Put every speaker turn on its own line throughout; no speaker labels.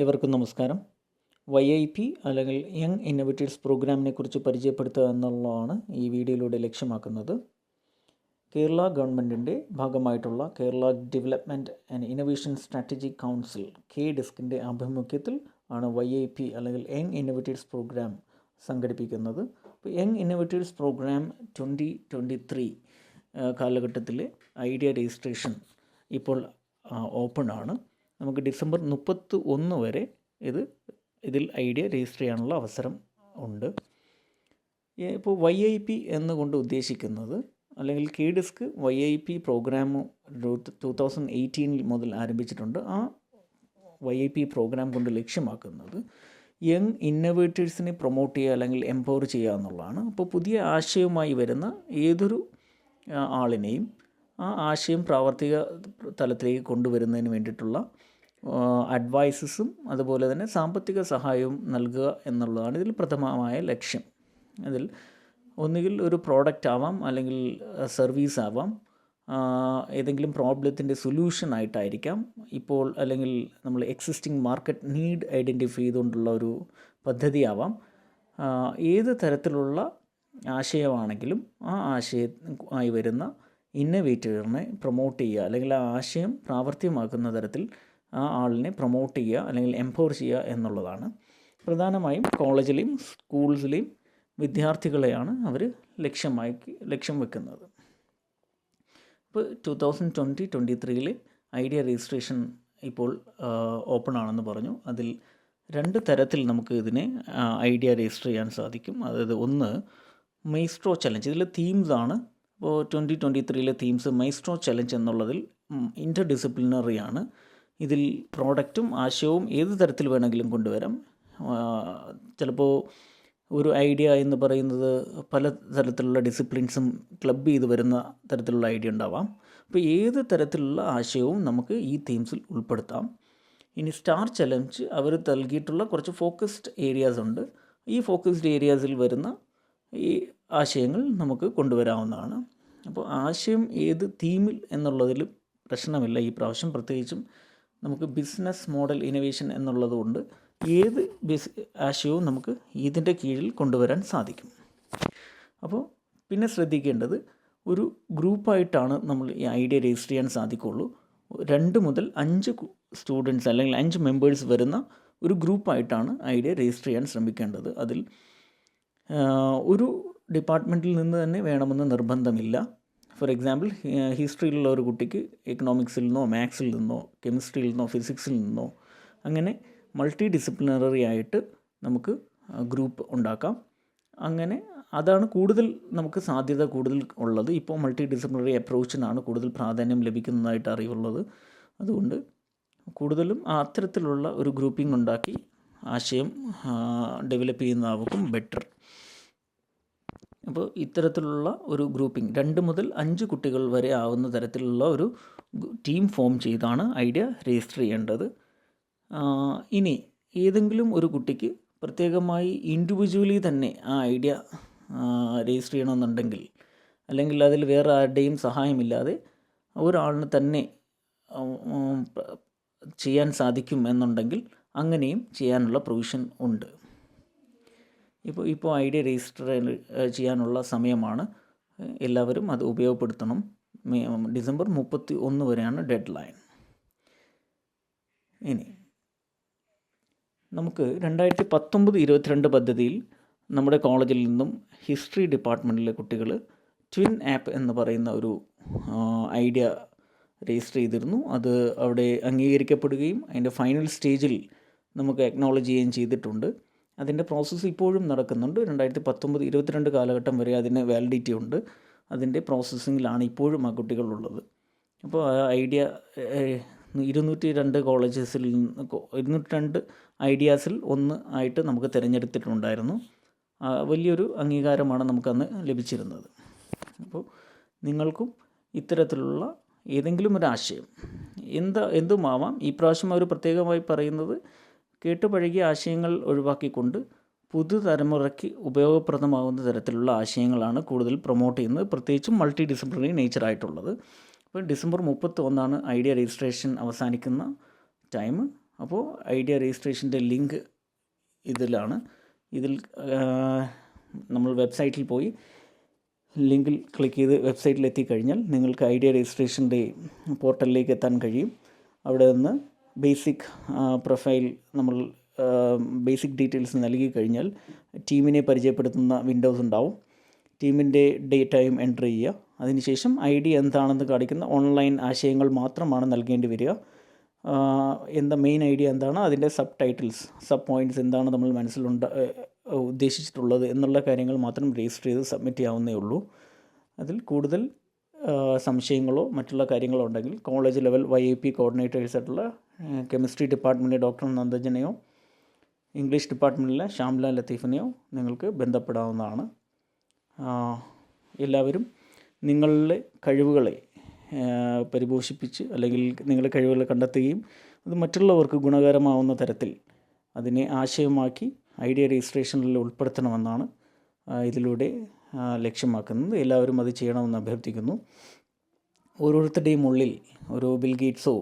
ഏവർക്കും നമസ്കാരം. YIP അല്ലെങ്കിൽ യങ് ഇന്നോവേറ്റേഴ്സ് പ്രോഗ്രാമിനെ കുറിച്ച് പരിചയപ്പെടുത്തുക എന്നുള്ളതാണ് ഈ വീഡിയോയിലൂടെ ലക്ഷ്യമാക്കുന്നത്. കേരള ഗവൺമെൻറ്റിൻ്റെ ഭാഗമായിട്ടുള്ള Kerala development and innovation strategic council KDISCിൻ്റെ ആഭിമുഖ്യത്തിൽ ആണ് YIP അല്ലെങ്കിൽ യങ് ഇന്നോവേറ്റേഴ്സ് പ്രോഗ്രാം സംഘടിപ്പിക്കുന്നത്. അപ്പോൾ യങ് ഇന്നോവേറ്റേഴ്സ് പ്രോഗ്രാം 2023 കാലഘട്ടത്തിലെ ഐഡിയ രജിസ്ട്രേഷൻ ഇപ്പോൾ ഓപ്പൺ ആണ്. നമുക്ക് ഡിസംബർ 31 വരെ ഇതിൽ ഐഡിയ രജിസ്റ്റർ ചെയ്യാനുള്ള അവസരം ഉണ്ട്. ഇപ്പോൾ YIP എന്നുകൊണ്ട് ഉദ്ദേശിക്കുന്നത് അല്ലെങ്കിൽ KDISC YIP പ്രോഗ്രാം 2018 മുതൽ ആരംഭിച്ചിട്ടുണ്ട്. ആ YIP പ്രോഗ്രാം കൊണ്ട് ലക്ഷ്യമാക്കുന്നത് യങ് ഇന്നോവേറ്റേഴ്സിനെ പ്രൊമോട്ട് ചെയ്യുക അല്ലെങ്കിൽ എംപവർ ചെയ്യുക എന്നുള്ളതാണ്. അപ്പോൾ പുതിയ ആശയവുമായി വരുന്ന ഏതൊരു ആളിനെയും ആ ആശയം പ്രാവർത്തിക തലത്തിലേക്ക് കൊണ്ടുവരുന്നതിന് വേണ്ടിയിട്ടുള്ള അഡ്വൈസസും അതുപോലെ തന്നെ സാമ്പത്തിക സഹായവും നൽകുക എന്നുള്ളതാണ് ഇതിൽ പ്രഥമമായ ലക്ഷ്യം. അതിൽ ഒന്നുകിൽ ഒരു പ്രോഡക്റ്റ് ആവാം, അല്ലെങ്കിൽ സർവീസ് ആവാം, ഏതെങ്കിലും പ്രോബ്ലത്തിൻ്റെ സൊല്യൂഷൻ ആയിട്ടായിരിക്കാം ഇപ്പോൾ, അല്ലെങ്കിൽ നമ്മൾ എക്സിസ്റ്റിംഗ് മാർക്കറ്റ് നീഡ് ഐഡൻറ്റിഫൈ ചെയ്തുകൊണ്ടുള്ള ഒരു പദ്ധതി ആവാം. ഏത് തരത്തിലുള്ള ആശയമാണെങ്കിലും ആ ആശയമായി വരുന്ന ഇന്നോവേറ്ററിനെ പ്രൊമോട്ട് ചെയ്യുക അല്ലെങ്കിൽ ആ ആശയം പ്രാവർത്തികമാക്കുന്ന തരത്തിൽ ആ ആളിനെ പ്രൊമോട്ട് ചെയ്യുക അല്ലെങ്കിൽ എംപവർ ചെയ്യുക എന്നുള്ളതാണ്. പ്രധാനമായും കോളേജിലെയും സ്കൂൾസിലെയും വിദ്യാർത്ഥികളെയാണ് അവർ ലക്ഷ്യം വെക്കുന്നത്. ഇപ്പോൾ 2023 ഐഡിയ രജിസ്ട്രേഷൻ ഇപ്പോൾ ഓപ്പൺ ആണെന്ന് പറഞ്ഞു. അതിൽ 2 തരത്തിൽ നമുക്ക് ഇതിനെ ഐഡിയ രജിസ്റ്റർ ചെയ്യാൻ സാധിക്കും. അതായത് ഒന്ന് മൈസ്ട്രോ ചലഞ്ച്, ഇതിൽ തീംസാണ്. ഇപ്പോൾ 2023 തീംസ് മൈസ്ട്രോ ചലഞ്ച് എന്നുള്ളതിൽ ഇൻ്റർ ഡിസിപ്ലിനറിയാണ്. ഇതിൽ പ്രോഡക്റ്റും ആശയവും ഏത് തരത്തിൽ വേണമെങ്കിലും കൊണ്ടുവരാം. ചിലപ്പോൾ ഒരു ഐഡിയ എന്ന് പറയുന്നത് പല തരത്തിലുള്ള ഡിസിപ്ലിൻസും ക്ലബ് ചെയ്ത് വരുന്ന തരത്തിലുള്ള ഐഡിയ ഉണ്ടാവാം. അപ്പോൾ ഏത് തരത്തിലുള്ള ആശയവും നമുക്ക് ഈ തീംസിൽ ഉൾപ്പെടുത്താം. ഇനി സ്റ്റാർ ചലഞ്ച് അവർ നൽകിയിട്ടുള്ള കുറച്ച് ഫോക്കസ്ഡ് ഏരിയാസ് ഉണ്ട്. ഈ ഫോക്കസ്ഡ് ഏരിയാസിൽ വരുന്ന ഈ ആശയങ്ങൾ നമുക്ക് കൊണ്ടുവരാവുന്നതാണ്. അപ്പോൾ ആശയം ഏത് തീമിൽ എന്നുള്ളതിൽ പ്രശ്നമില്ല ഈ പ്രാവശ്യം. പ്രത്യേകിച്ചും നമുക്ക് ബിസിനസ് മോഡൽ ഇന്നോവേഷൻ എന്നുള്ളതുകൊണ്ട് ഏത് ആശയവും നമുക്ക് ഇതിൻ്റെ കീഴിൽ കൊണ്ടുവരാൻ സാധിക്കും. അപ്പോൾ പിന്നെ ശ്രദ്ധിക്കേണ്ടത്, ഒരു ഗ്രൂപ്പായിട്ടാണ് നമ്മൾ ഈ ഐഡിയ രജിസ്റ്റർ ചെയ്യാൻ സാധിക്കുള്ളൂ. 2 മുതൽ 5 സ്റ്റുഡൻസ് അല്ലെങ്കിൽ 5 മെമ്പേഴ്സ് വരുന്ന ഒരു ഗ്രൂപ്പായിട്ടാണ് ഐഡിയ രജിസ്റ്റർ ചെയ്യാൻ ശ്രമിക്കേണ്ടത്. അതിൽ ഒരു ഡിപ്പാർട്ട്മെൻറ്റിൽ നിന്ന് തന്നെ വേണമെന്ന് നിർബന്ധമില്ല. ഫോർ എക്സാമ്പിൾ, ഹിസ്റ്ററിയിലുള്ള ഒരു കുട്ടിക്ക് എക്കണോമിക്സിൽ നിന്നോ മാത്സിൽ നിന്നോ കെമിസ്ട്രിയിൽ നിന്നോ ഫിസിക്സിൽ നിന്നോ അങ്ങനെ മൾട്ടി ഡിസിപ്ലിനറി ആയിട്ട് നമുക്ക് ഗ്രൂപ്പ് ഉണ്ടാക്കാം. അങ്ങനെ അതാണ് കൂടുതൽ നമുക്ക് സാധ്യത കൂടുതൽ ഉള്ളത്. ഇപ്പോൾ മൾട്ടി ഡിസിപ്ലിനറി അപ്രോച്ചിനാണ് കൂടുതൽ പ്രാധാന്യം ലഭിക്കുന്നതായിട്ട് അറിവുള്ളത്. അതുകൊണ്ട് കൂടുതലും അത്തരത്തിലുള്ള ഒരു ഗ്രൂപ്പിംഗ് ഉണ്ടാക്കി ആശയം ഡെവലപ്പ് ചെയ്യുന്നതാവും ബെറ്റർ. അപ്പോൾ ഇത്തരത്തിലുള്ള ഒരു ഗ്രൂപ്പിംഗ് 2 മുതൽ 5 കുട്ടികൾ വരെ ആവുന്ന തരത്തിലുള്ള ഒരു ടീം ഫോം ചെയ്താണ് ഐഡിയ രജിസ്റ്റർ ചെയ്യേണ്ടത്. ഇനി ഏതെങ്കിലും ഒരു കുട്ടിക്ക് പ്രത്യേകമായി ഇൻഡിവിജ്വലി തന്നെ ആ ഐഡിയ രജിസ്റ്റർ ചെയ്യണമെന്നുണ്ടെങ്കിൽ, അല്ലെങ്കിൽ അതിൽ വേറെ ആരുടെയും സഹായമില്ലാതെ ഒരാളിന് തന്നെ ചെയ്യാൻ സാധിക്കും എന്നുണ്ടെങ്കിൽ അങ്ങനെയും ചെയ്യാനുള്ള പ്രൊവിഷൻ ഉണ്ട്. ഇപ്പോൾ ഐഡിയ രജിസ്റ്റർ ചെയ്യാനുള്ള സമയമാണ്. എല്ലാവരും അത് ഉപയോഗപ്പെടുത്തണം. ഡിസംബർ 31 വരെയാണ് ഡെഡ് ലൈൻ. ഇനി നമുക്ക് 2019-22 പദ്ധതിയിൽ നമ്മുടെ കോളേജിൽ നിന്നും ഹിസ്റ്ററി ഡിപ്പാർട്ട്മെൻറ്റിലെ കുട്ടികൾ ട്വിൻ ആപ്പ് എന്ന് പറയുന്ന ഒരു ഐഡിയ രജിസ്റ്റർ ചെയ്തിരുന്നു. അത് അവിടെ അംഗീകരിക്കപ്പെടുകയും അതിൻ്റെ ഫൈനൽ സ്റ്റേജിൽ നമുക്ക് അക്നോളജ് ചെയ്യുകയും ചെയ്തിട്ടുണ്ട്. അതിൻ്റെ പ്രോസസ്സ് ഇപ്പോഴും നടക്കുന്നുണ്ട്. 2019-22 കാലഘട്ടം വരെ അതിന് വാലിഡിറ്റി ഉണ്ട്. അതിൻ്റെ പ്രോസസ്സിങ്ങിലാണ് ഇപ്പോഴും ആ കുട്ടികളുള്ളത്. അപ്പോൾ ആ ഐഡിയ 202 കോളേജസിൽ 202 ഐഡിയാസിൽ ഒന്ന് ആയിട്ട് നമുക്ക് തിരഞ്ഞെടുത്തിട്ടുണ്ടായിരുന്നു. വലിയൊരു അംഗീകാരമാണ് നമുക്കന്ന് ലഭിച്ചിരുന്നത്. അപ്പോൾ നിങ്ങൾക്കും ഇത്തരത്തിലുള്ള ഏതെങ്കിലും ഒരു ആശയം എന്തുമാവാം. ഈ പ്രാവശ്യം അവർ പ്രത്യേകമായി പറയുന്നത് കേട്ട് പഴകിയ ആശയങ്ങൾ ഒഴിവാക്കിക്കൊണ്ട് പുതുതലമുറയ്ക്ക് ഉപയോഗപ്രദമാകുന്ന തരത്തിലുള്ള ആശയങ്ങളാണ് കൂടുതൽ പ്രൊമോട്ട് ചെയ്യുന്നത്, പ്രത്യേകിച്ചും മൾട്ടി ഡിസിപ്ലിനറി നേച്ചറായിട്ടുള്ളത്. അപ്പോൾ ഡിസംബർ 31 ഐഡിയ രജിസ്ട്രേഷൻ അവസാനിക്കുന്ന ടൈം. അപ്പോൾ ഐഡിയ രജിസ്ട്രേഷൻ്റെ ലിങ്ക് ഇതിൽ നമ്മൾ വെബ്സൈറ്റിൽ പോയി ലിങ്കിൽ ക്ലിക്ക് ചെയ്ത് വെബ്സൈറ്റിൽ എത്തിക്കഴിഞ്ഞാൽ നിങ്ങൾക്ക് ഐഡിയ രജിസ്ട്രേഷൻ്റെ പോർട്ടലിലേക്ക് എത്താൻ കഴിയും. അവിടെ നിന്ന് ബേസിക് പ്രൊഫൈൽ നമ്മൾ ബേസിക് ഡീറ്റെയിൽസ് നൽകി കഴിഞ്ഞാൽ ടീമിനെ പരിചയപ്പെടുത്തുന്ന വിൻഡോസ് ഉണ്ടാവും. ടീമിൻ്റെ ഡേറ്റയും എൻ്റർ ചെയ്യുക. അതിനുശേഷം ഐഡിയ എന്താണെന്ന് കാണിക്കുന്ന ഓൺലൈൻ ആശയങ്ങൾ മാത്രമാണ് നൽകേണ്ടി വരിക. മെയിൻ ഐഡിയ എന്താണ്, അതിൻ്റെ സബ് ടൈറ്റിൽസ്, സബ് പോയിൻറ്റ്സ് എന്താണ് നമ്മൾ ഉദ്ദേശിച്ചിട്ടുള്ളത് എന്നുള്ള കാര്യങ്ങൾ മാത്രം രജിസ്റ്റർ ചെയ്ത് സബ്മിറ്റ് ചെയ്യാവുന്നേ ഉള്ളൂ. അതിൽ കൂടുതൽ സംശയങ്ങളോ മറ്റുള്ള കാര്യങ്ങളോ ഉണ്ടെങ്കിൽ കോളേജ് ലെവൽ YIP കോർഡിനേറ്റേഴ്സായിട്ടുള്ള കെമിസ്ട്രി ഡിപ്പാർട്ട്മെൻറ്റിലെ ഡോക്ടർ നന്ദജനെയോ ഇംഗ്ലീഷ് ഡിപ്പാർട്ട്മെൻറ്റിലെ ഷാംല ലത്തീഫിനെയോ നിങ്ങൾക്ക് ബന്ധപ്പെടാവുന്നതാണ്. എല്ലാവരും നിങ്ങളുടെ കഴിവുകളെ പരിപോഷിപ്പിച്ച് അല്ലെങ്കിൽ നിങ്ങളുടെ കഴിവുകളെ കണ്ടെത്തുകയും അത് മറ്റുള്ളവർക്ക് ഗുണകരമാവുന്ന തരത്തിൽ അതിനെ ആശയമാക്കി ഐഡിയ രജിസ്ട്രേഷനിൽ ഉൾപ്പെടുത്തണമെന്നാണ് ഇതിലൂടെ ലക്ഷ്യമാക്കുന്നത്. എല്ലാവരും അത് ചെയ്യണമെന്ന് അഭ്യർത്ഥിക്കുന്നു. ഓരോരുത്തരുടെയും ഉള്ളിൽ ഒരു ബിൽ ഗേറ്റ്സോ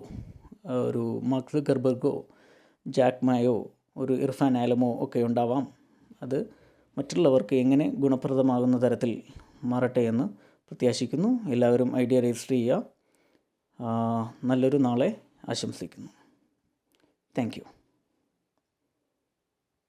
ഒരു മാർക്ക് സുക്കർബർഗോ ജാക്ക് മായോ ഒരു ഇർഫാൻ ആലമോ ഒക്കെ ഉണ്ടാവാം. അത് മറ്റുള്ളവർക്ക് എങ്ങനെ ഗുണപ്രദമാകുന്ന തരത്തിൽ മാറട്ടെ എന്ന് പ്രത്യാശിക്കുന്നു. എല്ലാവരും ഐഡിയ രജിസ്റ്റർ ചെയ്യുക. നല്ലൊരു നാളെ ആശംസിക്കുന്നു. Thank you.